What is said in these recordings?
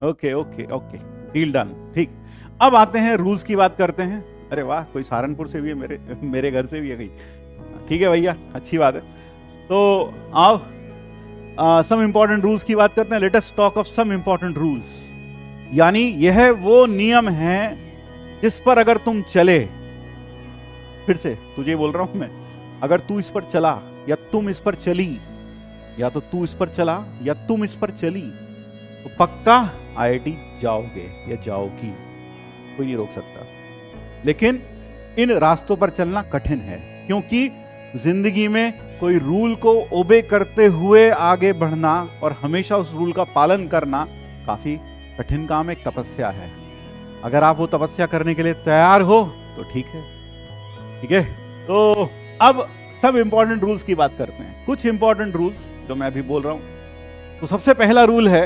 Okay okay okay, deal done. ठीक, अब आते हैं रूल्स की बात करते हैं। अरे वाह, कोई सहारनपुर से भी है, मेरे घर से भी है कहीं। ठीक है भैया, अच्छी बात है। तो आओ सम इंपॉर्टेंट रूल्स की बात करते हैं। Let us talk of some important rules. यानी यह वो नियम है जिस पर अगर तुम चले, फिर से तुझे बोल रहा हूं मैं, अगर तू इस पर चला या तुम इस पर चली, या तो तू इस पर चला या तुम इस पर चली, तो पक्का आईआईटी जाओगे या जाओगी, कोई नहीं रोक सकता। लेकिन इन रास्तों पर चलना कठिन है, क्योंकि जिंदगी में कोई रूल को ओबे करते हुए आगे बढ़ना और हमेशा उस रूल का पालन करना काफी कठिन काम, एक तपस्या है। अगर आप वो तपस्या करने के लिए तैयार हो तो ठीक है। ठीक है, तो अब सब इंपॉर्टेंट रूल्स की बात करते हैं। कुछ इंपॉर्टेंट रूल्स जो मैं अभी बोल रहा हूं। तो सबसे पहला रूल है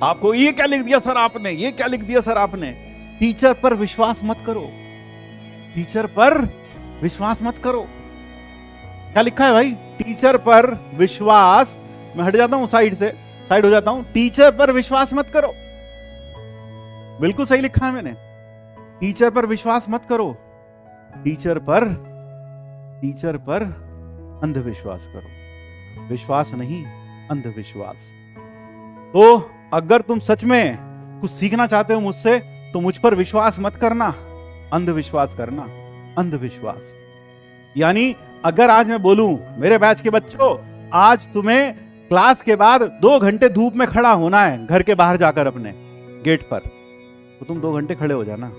आपको, ये क्या लिख दिया सर आपने, ये क्या लिख दिया सर आपने, टीचर पर विश्वास मत करो। टीचर पर विश्वास मत करो। क्या लिखा है भाई? टीचर पर विश्वास, मैं हट जाता हूं साइड से, साइड हो जाता हूं। टीचर पर विश्वास मत करो, बिल्कुल सही लिखा है मैंने। टीचर पर विश्वास मत करो, टीचर पर अंधविश्वास करो। विश्वास नहीं, अंधविश्वास। तो अगर तुम सच में कुछ सीखना चाहते हो मुझसे, तो मुझ पर विश्वास मत करना, अंधविश्वास करना। अंधविश्वास यानी अगर आज मैं बोलूं मेरे बैच के बच्चों, आज तुम्हें क्लास के बाद 2 घंटे धूप में खड़ा होना है घर के बाहर जाकर अपने गेट पर, तो तुम 2 घंटे खड़े हो जाना।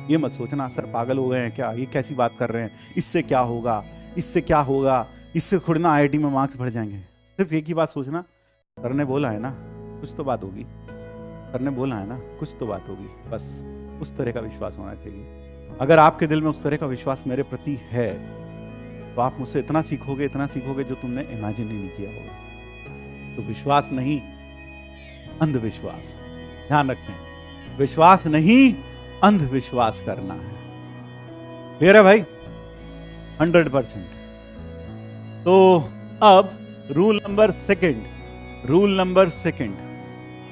ये मत सोचना सर पागल हो गए हैं क्या, ये कैसी बात कर रहे हैं, इससे क्या होगा, इससे क्या होगा, इससे थोड़ी ना आईआईटी में मार्क्स बढ़ जाएंगे। सिर्फ एक ही बात सोचना, सर ने बोला है ना कुछ तो बात होगी, सर ने बोला है ना कुछ तो बात होगी। बस उस तरह का विश्वास होना चाहिए। अगर आपके दिल में उस तरह का विश्वास मेरे प्रति है, तो आप मुझसे इतना सीखोगे जो तुमने इमेजिन ही नहीं किया होगा। तो विश्वास नहीं, अंधविश्वास। ध्यान रखें, विश्वास नहीं, अंधविश्वास करना है। क्लियर है भाई? 100%। तो अब रूल नंबर सेकंड,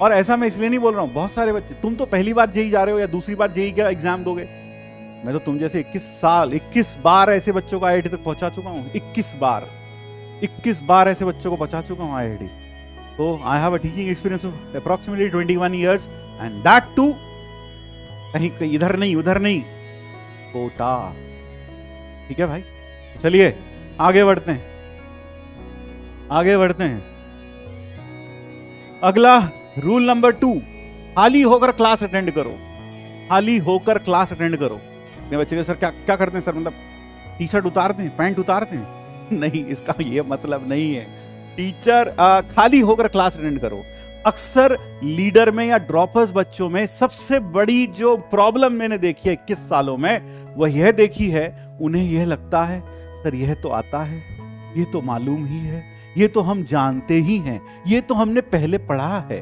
और ऐसा मैं इसलिए नहीं बोल रहा हूं, बहुत सारे बच्चे, तुम तो पहली बार जेई जा रहे हो या दूसरी बार जेई का एग्जाम दोगे। मैं तो तुम जैसे 21 बार ऐसे बच्चों को आईआईटी तक पहुंचा चुका हूं। 21 बार ऐसे बच्चों को पहुंचा चुका हूं आईआईटी। तो I have a teaching experience of approximately 21 years, and that too कहीं इधर नहीं उधर नहीं, कोटा। ठीक है भाई, चलिए आगे बढ़ते हैं। अगला रूल नंबर 2, खाली होकर क्लास अटेंड करो। अपने बच्चे के सर क्या करते हैं सर, मतलब टी शर्ट उतारते हैं, पैंट उतारते हैं? नहीं, इसका ये मतलब नहीं है। टीचर खाली होकर क्लास अटेंड करो। अक्सर लीडर में या ड्रॉपर्स बच्चों में सबसे बड़ी जो प्रॉब्लम मैंने देखी है 21 सालों में, वह यह देखी है, उन्हें यह लगता है सर यह तो आता है, ये तो मालूम ही है, ये तो हम जानते ही हैं, ये तो हमने पहले पढ़ा है,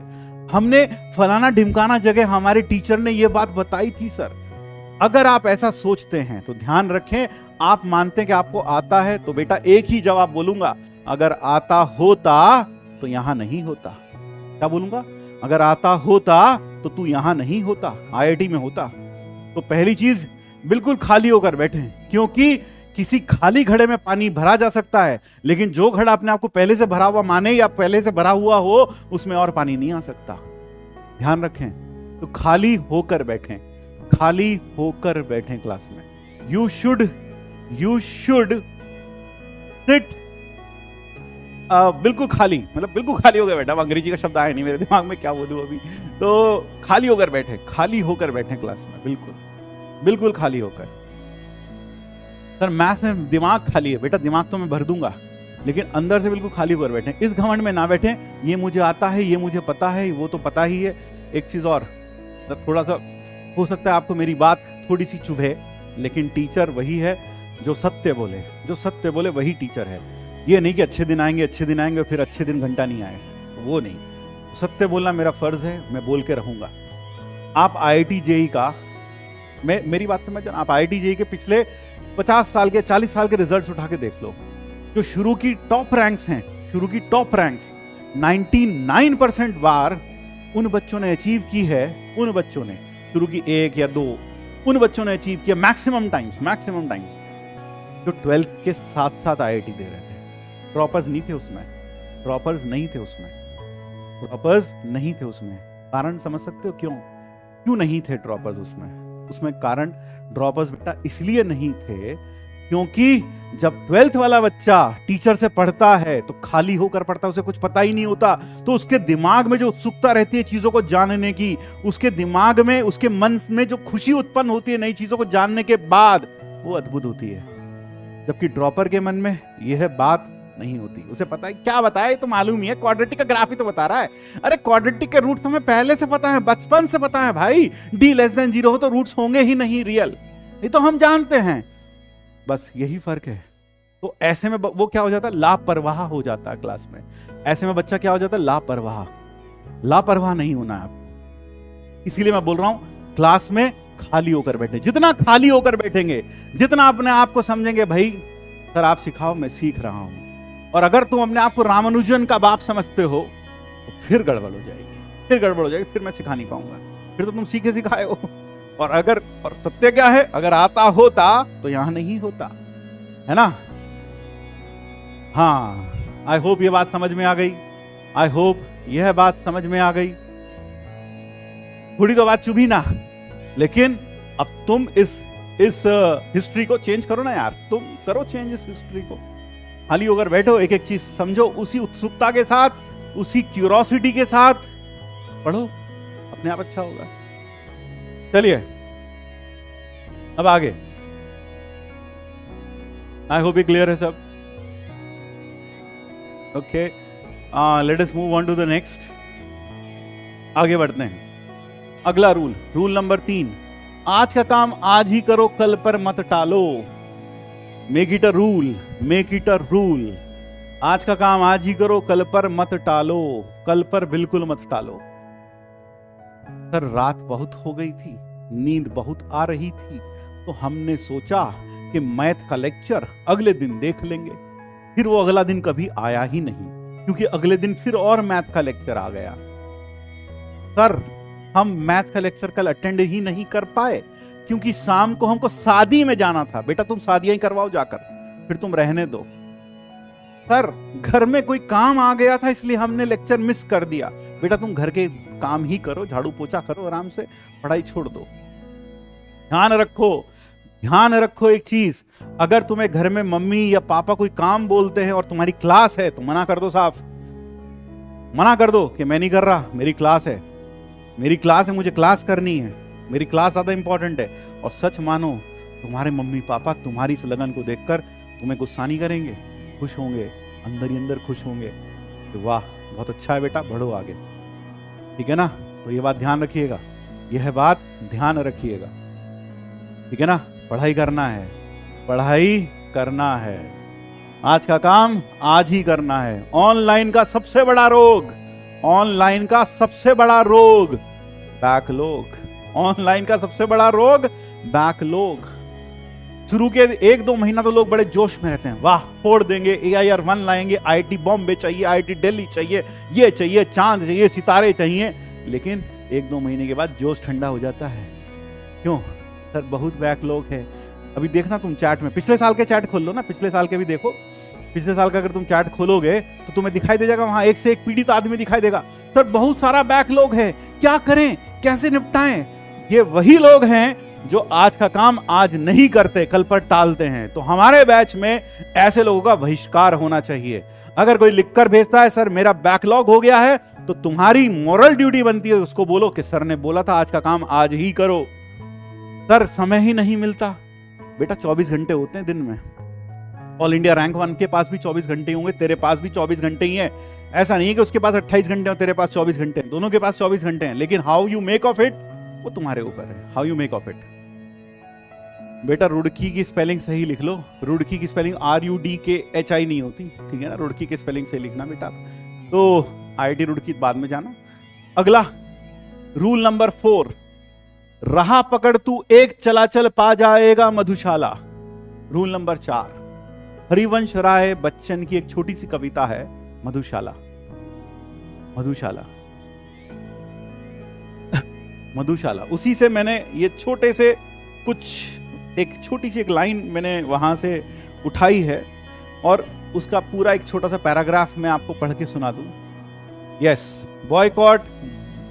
हमने फलाना ढिमकाना जगह हमारे टीचर ने ये बात बताई थी सर। अगर आप ऐसा सोचते हैं तो ध्यान रखें, आप मानते हैं कि आपको आता है, तो बेटा एक ही जवाब बोलूंगा, अगर आता होता तो यहां नहीं होता। क्या बोलूंगा? अगर आता होता तो तू यहां नहीं होता, आईआईटी में होता। तो पहली चीज, बिल्कुल खाली होकर बैठे, क्योंकि किसी खाली घड़े में पानी भरा जा सकता है, लेकिन जो घड़ा अपने आप को पहले से भरा हुआ माने या पहले से भरा हुआ हो, उसमें और पानी नहीं आ सकता। ध्यान रखें। तो खाली होकर बैठें क्लास में। यू शुड सिट बिल्कुल खाली, मतलब बिल्कुल खाली होकर बैठा। अंग्रेजी का शब्द आया नहीं मेरे दिमाग में, क्या बोलूं अभी। तो खाली होकर बैठे क्लास में, बिल्कुल खाली होकर। सर मैथ्स में दिमाग खाली है, बेटा दिमाग तो मैं भर दूंगा, लेकिन अंदर से बिल्कुल खाली होकर बैठे। इस घमंड में ना बैठे, ये मुझे आता है, ये मुझे पता है, वो तो पता ही है। एक चीज और, थोड़ा सा हो सकता है आपको मेरी बात थोड़ी सी चुभे, लेकिन टीचर वही है जो सत्य बोले वही टीचर है। ये नहीं कि अच्छे दिन आएंगे और फिर अच्छे दिन घंटा नहीं आए, वो नहीं। सत्य बोलना मेरा फर्ज है, मैं बोल के रहूंगा। आप आईआईटी जेई का, मेरी बात समझ, आप आईआईटी जेई के पिछले 50 साल के 40 साल के रिजल्ट्स उठा के देख लो। जो शुरू की टॉप रैंक्स हैं, 99% बार उन बच्चों ने अचीव की है, उन बच्चों ने शुरू की 1 या 2, उन बच्चों ने अचीव किया मैक्सिमम टाइम्स जो 12th के साथ साथ आईआईटी दे रहे थे। ड्रॉपर्स नहीं थे उसमें, ड्रॉपर्स नहीं थे उसमें, ड्रॉपर्स नहीं थे उसमें। कारण समझ सकते हो क्यों नहीं थे ड्रॉपर्स उसमें कारण ड्रॉपर्स बेटा इसलिए नहीं थे क्योंकि जब 12th वाला बच्चा टीचर से पढ़ता है तो खाली होकर पढ़ता है, उसे कुछ पता ही नहीं होता, तो उसके दिमाग में जो उत्सुकता रहती है चीजों को जानने की, उसके दिमाग में, उसके मन में जो खुशी उत्पन्न होती है नई चीजों को जानने के बाद, वो अद्भुत होती है। जबकि ड्रॉपर के मन में यह बात नहीं होती। उसे पता है, क्या बताए तो मालूम ही है, क्वाड्रेटिक का ग्राफ ही तो बता रहा है। अरे क्वाड्रेटिक के रूट्स हमें पहले से पता है, बचपन से पता है भाई। d<0 हो तो रूट्स होंगे ही नहीं रियल, ये तो हम जानते हैं, बस यही फर्क है। तो ऐसे में वो क्या हो जाता है, लापरवाह हो जाता है क्लास में। ऐसे में बच्चा क्या हो जाता है, लापरवाह नहीं होना है आपको। इसीलिए मैं बोल रहा हूं क्लास में खाली होकर बैठे। जितना खाली होकर बैठेंगे, जितना अपने आप को समझेंगे भाई सर आप सिखाओ मैं सीख रहा हूं, और अगर तुम अपने आप को रामानुजन का बाप समझते हो तो फिर गड़बड़ हो जाएगी, फिर मैं सिखा नहीं पाऊंगा, फिर तो तुम सीखे सिखाए हो। और सत्य क्या है, अगर आता होता तो यहां नहीं होता, है ना। हाँ, आई होप ये बात समझ में आ गई, आई होप यह बात समझ में आ गई। थोड़ी तो बात चुभी ना, लेकिन अब तुम इस हिस्ट्री को चेंज करो ना यार, तुम करो चेंज इस हिस्ट्री को। खाली होकर बैठो, एक एक चीज समझो, उसी उत्सुकता के साथ, उसी क्यूरोसिटी के साथ पढ़ो, अपने आप अच्छा होगा। चलिए अब आगे, आई होप ये क्लियर है सब। Okay, let us move on to the next. आगे बढ़ते हैं। अगला रूल नंबर 3, आज का काम आज ही करो, कल पर मत टालो। Make it a rule. आज का काम आज ही करो, कल पर मत टालो, कल पर बिल्कुल मत टालो। सर रात बहुत हो गई थी, नींद बहुत आ रही थी, तो हमने सोचा कि मैथ का लेक्चर अगले दिन देख लेंगे। फिर वो अगला दिन कभी आया ही नहीं, क्योंकि अगले दिन फिर और मैथ का लेक्चर आ गया। सर हम मैथ का लेक्चर कल अटेंड ही नहीं कर पाए क्योंकि शाम को हमको शादी में जाना था। बेटा तुम शादियां ही करवाओ जाकर, फिर तुम रहने दो। सर घर में कोई काम आ गया था इसलिए हमने लेक्चर मिस कर दिया। बेटा तुम घर के काम ही करो, झाड़ू पोछा करो आराम से, पढ़ाई छोड़ दो। ध्यान रखो एक चीज, अगर तुम्हें घर में मम्मी या पापा कोई काम बोलते हैं और तुम्हारी क्लास है तो मना कर दो, साफ मना कर दो कि मैं नहीं कर रहा, मेरी क्लास है, मुझे क्लास करनी है, मेरी क्लास ज्यादा इंपॉर्टेंट है। और सच मानो तुम्हारे मम्मी पापा तुम्हारी इस लगन को देखकर तुम्हें गुस्सा नहीं करेंगे, खुश होंगे, अंदर ही अंदर खुश होंगे कि वाह बहुत अच्छा है बेटा, बढ़ो आगे। ठीक है ना, तो ये बात ध्यान रखिएगा, यह बात ध्यान रखिएगा, ठीक है ना। पढ़ाई करना है, आज का काम आज ही करना है। ऑनलाइन का सबसे बड़ा रोग बैकलॉग। शुरू के 1-2 महीना तो लोग बड़े जोश में रहते हैं, वाह फोड़ देंगे, AIR1 लाएंगे, IIT बॉम्बे चाहिए, IIT दिल्ली चाहिए, ये चाहिए, चांद चाहिए, सितारे चाहिए। लेकिन 1-2 महीने के बाद जोश ठंडा हो जाता है। क्यों सर, बहुत बैकलॉग है। अभी देखना तुम चैट में, पिछले साल के चैट खोल लो ना, पिछले साल के भी देखो। पिछले साल का अगर तुम चैट खोलोगे तो तुम्हें दिखाई दे जाएगा, वहां एक से एक पीड़ित आदमी दिखाई देगा। सर बहुत सारा बैकलॉग है, क्या करें, कैसे निपटाएं। ये वही लोग हैं जो आज का काम आज नहीं करते, कल पर टालते हैं। तो हमारे बैच में ऐसे लोगों का बहिष्कार होना चाहिए। अगर कोई लिखकर भेजता है सर मेरा बैकलॉग हो गया है, तो तुम्हारी मोरल ड्यूटी बनती है उसको बोलो कि सर ने बोला था आज का काम आज ही करो। सर समय ही नहीं मिलता। बेटा 24 घंटे होते हैं दिन में, ऑल इंडिया रैंक 1 के पास भी 24 घंटे होंगे, तेरे पास भी 24 घंटे ही है। ऐसा नहीं है कि उसके पास 28 घंटे और तेरे पास 24 घंटे हैं, दोनों के पास 24 घंटे हैं। लेकिन how you make of it वो तुम्हारे ऊपर है, how you make of it. बेटा रुड़की की स्पेलिंग सही लिख लो, रुड़की की स्पेलिंग RUDKHI नहीं होती, ठीक है ना, रुड़की की स्पेलिंग सही लिखना बेटा। तो IIT रुड़की बाद में जाना। अगला रूल नंबर 4, रहा पकड़ तू एक चला चल पा जाएगा मधुशाला। रूल नंबर 4, हरिवंश राय बच्चन की एक छोटी सी कविता है मधुशाला। मधुशाला। मधुशाला, उसी से मैंने ये छोटे से कुछ एक छोटी सी एक लाइन मैंने वहां से उठाई है और उसका पूरा एक छोटा सा पैराग्राफ मैं आपको पढ़ के सुना दूं। Yes, boycott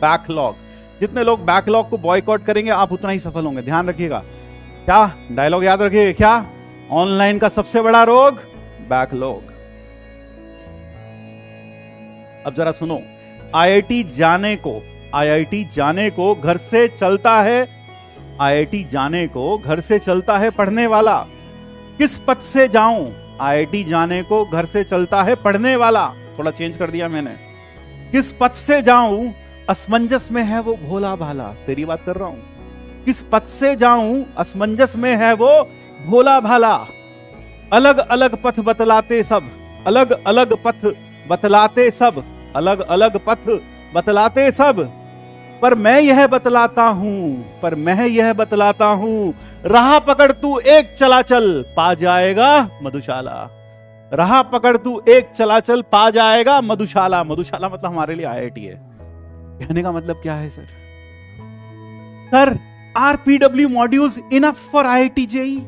backlog. जितने लोग बैकलॉग को बॉयकॉट करेंगे आप उतना ही सफल होंगे। ध्यान रखिएगा, क्या डायलॉग याद रखिएगा, क्या ऑनलाइन का सबसे बड़ा रोग बैकलॉग। अब जरा सुनो, आईआईटी जाने को घर से चलता है, आईआईटी जाने को घर से चलता है पढ़ने वाला। किस पथ से जाऊं, आईआईटी जाने को घर से चलता है पढ़ने वाला। थोड़ा चेंज कर दिया मैंने। किस पथ से जाऊं, असमंजस में है वो भोला भाला। तेरी बात कर रहा हूं। किस पथ से जाऊं, असमंजस में है वो भोला भाला। अलग अलग पथ बतलाते सब, अलग अलग पथ बतलाते सब, अलग अलग पथ बतलाते सब, पर मैं यह बतलाता हूं, राह पकड़ तू एक चला चल पा जाएगा मधुशाला। राह पकड़ तू एक चला चल पा जाएगा मधुशाला। मधुशाला मतलब हमारे लिए आईआईटी है। कहने का मतलब क्या है sir? Sir, RPW modules enough for IIT JEE?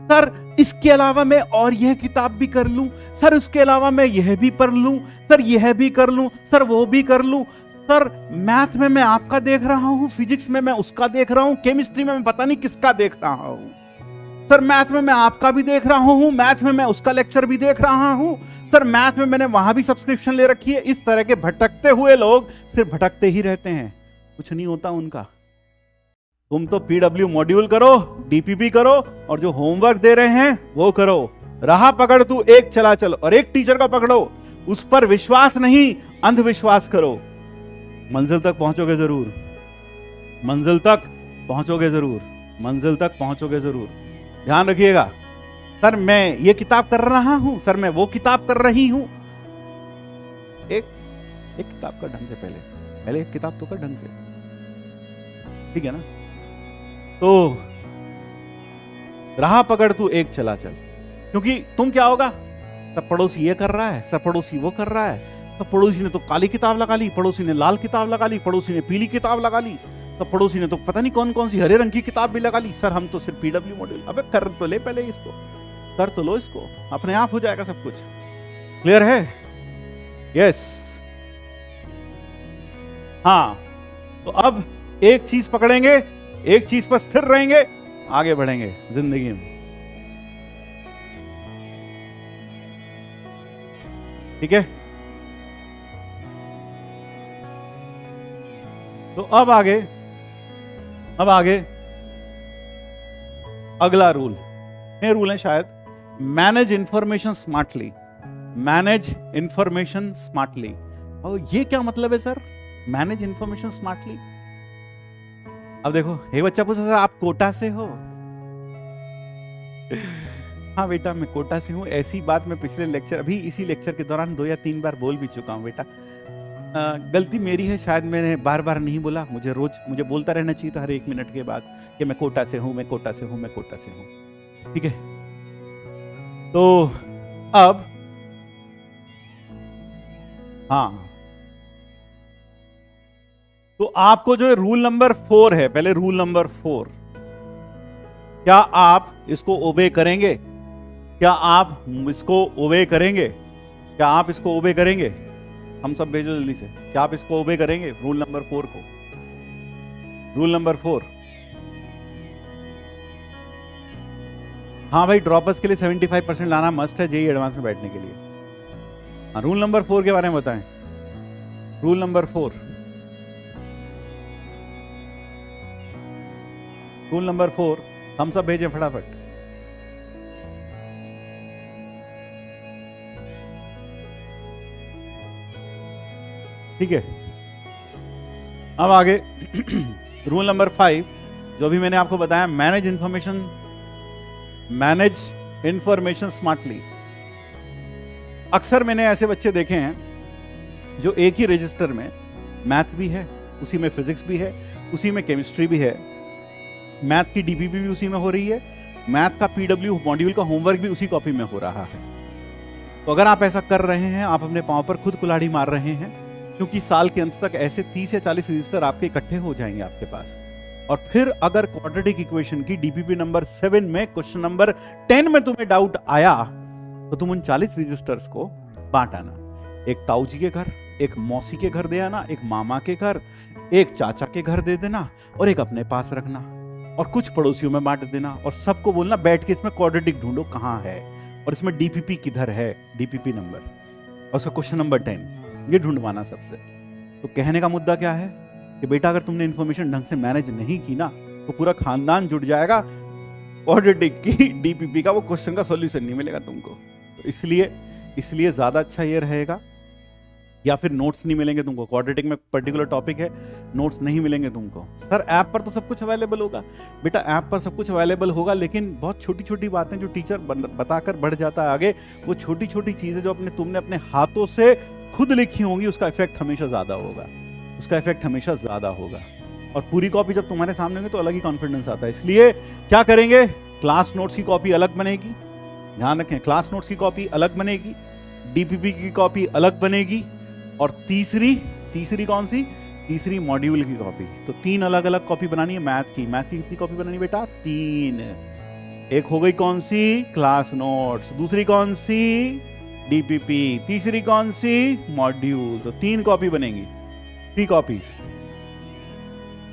Sir, इसके अलावा मैं और यह किताब भी कर लूं? सर, उसके अलावा मैं यह भी पढ़ लूं? सर, यह भी कर लूं? सर, वो भी कर लूं? सर, मैथ में मैं आपका देख रहा हूं, फिजिक्स में मैं उसका देख रहा हूं, केमिस्ट्री में मैं पता नहीं किसका देख रहा हूं। सर, मैथ में मैं आपका भी देख रहा हूं, मैथ में मैं उसका लेक्चर भी देख रहा हूं। सर, मैथ में मैंने वहां भी सब्सक्रिप्शन ले रखी है। इस तरह के भटकते हुए लोग सिर्फ भटकते ही रहते हैं, कुछ नहीं होता उनका। तुम तो पीडब्ल्यू मॉड्यूल करो, डीपीपी करो और जो होमवर्क दे रहे हैं वो करो। राह पकड़ तू एक चला चल, और एक टीचर को पकड़ो, उस पर विश्वास नहीं अंधविश्वास करो। मंजिल तक पहुंचोगे जरूर, मंजिल तक पहुंचोगे जरूर, मंजिल तक पहुंचोगे जरूर। ध्यान रखिएगा। सर, मैं ये किताब कर रहा हूं, सर मैं वो किताब कर रही हूं। एक किताब का ढंग से पहले एक किताब तो कर ढंग से, ठीक है ना? तो राह पकड़ तू एक चला चल, क्योंकि तुम क्या होगा, सब पड़ोसी ये कर रहा है, सब पड़ोसी वो कर रहा है, सब पड़ोसी ने तो काली किताब लगा ली, पड़ोसी ने लाल किताब लगा ली, पड़ोसी ने पीली किताब लगा ली, तो पड़ोसी ने तो पता नहीं कौन कौन सी हरे रंग की किताब भी लगा ली। सर, हम तो सिर्फ पीडब्ल्यू मॉड्यूल। अबे कर तो ले पहले इसको, कर तो लो इसको, अपने आप हो जाएगा सब कुछ। क्लियर है? यस। हाँ, तो अब एक चीज पकड़ेंगे, एक चीज पर स्थिर रहेंगे, आगे बढ़ेंगे जिंदगी में। ठीक है? तो अब आगे अगला रूल, ये रूल है शायद, manage information smartly. Manage information smartly. और ये क्या मतलब है सर, मैनेज इंफॉर्मेशन स्मार्टली? अब देखो, एक बच्चा पूछा, सर आप कोटा से हो? हाँ बेटा, मैं कोटा से हूं। ऐसी बात मैं पिछले लेक्चर, अभी इसी लेक्चर के दौरान 2 या 3 बार बोल भी चुका हूं बेटा। गलती मेरी है, शायद मैंने बार बार नहीं बोला। मुझे बोलता रहना चाहिए था हर 1 मिनट के बाद कि मैं कोटा से हूं, मैं कोटा से हूं, मैं कोटा से हूं। ठीक है? तो अब हाँ, तो आपको जो रूल नंबर 4 है, पहले रूल नंबर 4, क्या आप इसको ओबे करेंगे? क्या आप इसको ओबे करेंगे? क्या आप इसको ओबे करेंगे? हम सब भेजो जल्दी से। क्या आप इसको ओबे करेंगे रूल नंबर 4 को? रूल नंबर 4, हाँ भाई, ड्रॉपर्स के लिए 75% लाना मस्ट है जेईई एडवांस में बैठने के लिए। हाँ, रूल नंबर 4 के बारे में बताएं। रूल नंबर 4, रूल नंबर 4 हम सब भेजें फटाफट। ठीक है? अब आगे रूल नंबर 5, जो भी मैंने आपको बताया, मैनेज इंफॉर्मेशन स्मार्टली। अक्सर मैंने ऐसे बच्चे देखे हैं जो एक ही रजिस्टर में मैथ भी है, उसी में फिजिक्स भी है, उसी में केमिस्ट्री भी है, मैथ की डीपीपी भी उसी में हो रही है, मैथ का पीडब्ल्यू मॉड्यूल का होमवर्क भी उसी कॉपी में हो रहा है। तो अगर आप ऐसा कर रहे हैं, आप अपने पांव पर खुद कुल्हाड़ी मार रहे हैं। क्योंकि साल के अंत तक ऐसे 30 या 40 रजिस्टर आपके इकट्ठे हो जाएंगे आपके पास। और फिर अगर क्वाड्रेटिक इक्वेशन की डीपीपी नंबर 7 में क्वेश्चन नंबर 10 में तुम्हें डाउट आया तो तुम उन 40 रजिस्टर्स को बांट आना। एक ताऊ जी के घर, एक मौसी के घर दे आना, एक मामा के घर, एक चाचा के घर दे देना और एक अपने पास रखना और कुछ पड़ोसियों में बांट देना और सबको बोलना बैठ के इसमें क्वाड्रेटिक ढूंढो कहां है और इसमें डीपीपी किधर है, डीपीपी नंबर और उसका क्वेश्चन नंबर 10 ये ढूंढवाना सबसे। तो कहने का मुद्दा क्या है कि बेटा अगर तुमने इंफॉर्मेशन ढंग से मैनेज नहीं की ना तो पूरा खानदान जुट जाएगा, क्वाड्रेटिक की डीपीपी का वो क्वेश्चन का सॉल्यूशन नहीं मिलेगा तुमको। तो इसलिए ज्यादा अच्छा ये रहेगा, या फिर नोट्स नहीं मिलेंगे तुमको। क्वाड्रेटिक में पर्टिकुलर टॉपिक है, नोट्स नहीं मिलेंगे तुमको। सर ऐप पर तो सब कुछ अवेलेबल होगा। बेटा ऐप पर सब कुछ अवेलेबल होगा, लेकिन बहुत छोटी छोटी बातें जो टीचर बताकर बढ़ जाता है आगे, वो छोटी छोटी चीजें जो तुमने अपने हाथों से खुद लिखी होंगी उसका इफेक्ट हमेशा ज्यादा होगा। और पूरी कॉपी जब तुम्हारे सामने होगी तो अलग ही कॉन्फिडेंस आता है। इसलिए क्या करेंगे, क्लास नोट्स की कॉपी अलग बनेगी, ध्यान रखें, क्लास नोट्स की कॉपी अलग बनेगी, डीपीपी की कॉपी अलग बनेगी, और तीसरी कौन सी, तीसरी मॉड्यूल की कॉपी। तो 3 अलग अलग कॉपी बनानी है मैथ की कितनी कॉपी बनानी बेटा, 3। एक हो गई कौन सी, क्लास नोट्स, दूसरी कौन सी, डीपीपी, तीसरी कौन सी, मॉड्यूल। तो 3 कॉपी बनेंगी, 3 कॉपीज,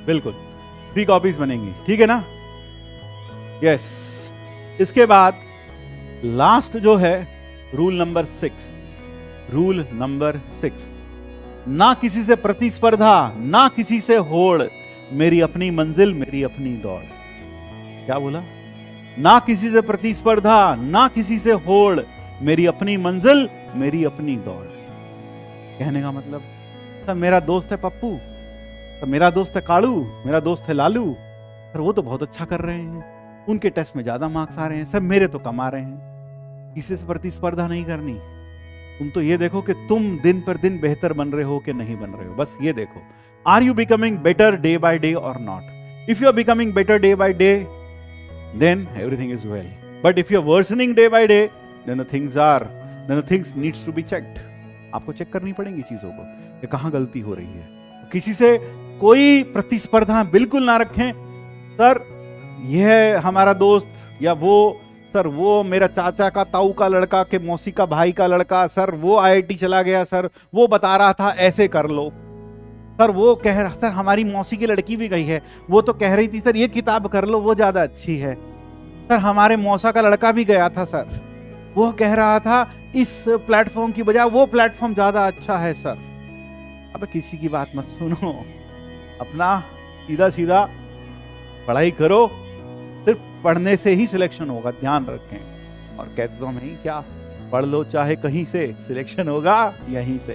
बिल्कुल 3 कॉपीज बनेंगी, ठीक है ना। यस, इसके बाद लास्ट जो है रूल नंबर 6, ना किसी से प्रतिस्पर्धा, ना किसी से होड़, मेरी अपनी मंजिल मेरी अपनी दौड़। क्या बोला, ना किसी से प्रतिस्पर्धा, ना किसी से होड़, मेरी अपनी मंजिल मेरी अपनी दौड़। कहने का मतलब, सर मेरा दोस्त है पप्पू, सर मेरा दोस्त है कालू, मेरा दोस्त है लालू, सर वो तो बहुत अच्छा कर रहे हैं, उनके टेस्ट में ज्यादा मार्क्स आ रहे हैं, सर मेरे तो कम आ रहे हैं। किसी से प्रतिस्पर्धा नहीं करनी, तुम तो ये देखो कि तुम दिन पर दिन बेहतर बन रहे हो कि नहीं बन रहे हो, बस ये देखो। Are you becoming better day by day और not? If you are becoming better day by day then everything is well, but if you are worsening day by day then the things needs to be checked. आपको check करनी पड़ेंगी चीजों को कि कहां गलती हो रही है। किसी से कोई प्रतिस्पर्धा बिल्कुल ना रखें, सर यह हमारा दोस्त या वो, सर वो मेरा चाचा का ताऊ का लड़का के मौसी का भाई का लड़का, सर वो आईआईटी चला गया, सर वो बता रहा था ऐसे कर लो, सर वो कह रहा, सर हमारी मौसी की लड़की भी गई है, वो तो कह रही थी सर ये किताब कर लो वो ज्यादा अच्छी है, सर हमारे मौसा का लड़का भी गया था, सर वो कह रहा था इस प्लेटफॉर्म की बजाय वो प्लेटफॉर्म ज्यादा अच्छा है। सर अब किसी की बात मत सुनो, अपना सीधा सीधा पढ़ाई करो, सिर्फ पढ़ने से ही सिलेक्शन होगा, ध्यान रखें। और कहते तो हम नहीं क्या, पढ़ लो चाहे कहीं से, सिलेक्शन होगा यहीं से,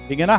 ठीक है ना।